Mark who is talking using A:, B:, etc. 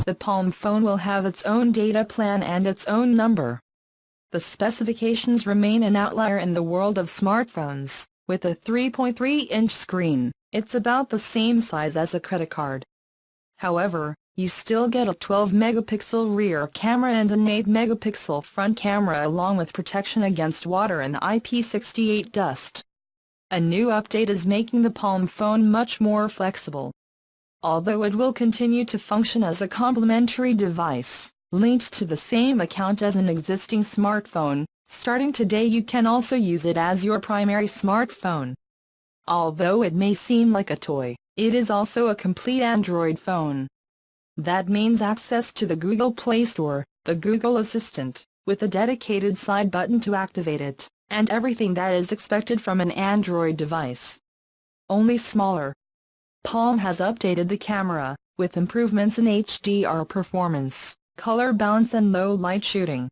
A: The Palm phone will have its own data plan and its own number. The specifications remain an outlier in the world of smartphones. With a 3.3-inch screen, it's about the same size as a credit card. However, you still get a 12-megapixel rear camera and an 8-megapixel front camera along with protection against water and IP68 dust. A new update is making the Palm phone much more flexible. Although it will continue to function as a complementary device, linked to the same account as an existing smartphone, starting today you can also use it as your primary smartphone. Although it may seem like a toy, it is also a complete Android phone. That means access to the Google Play Store, the Google Assistant, with a dedicated side button to activate it, and everything that is expected from an Android device. Only smaller. Palm has updated the camera, with improvements in HDR performance, color balance and low light shooting.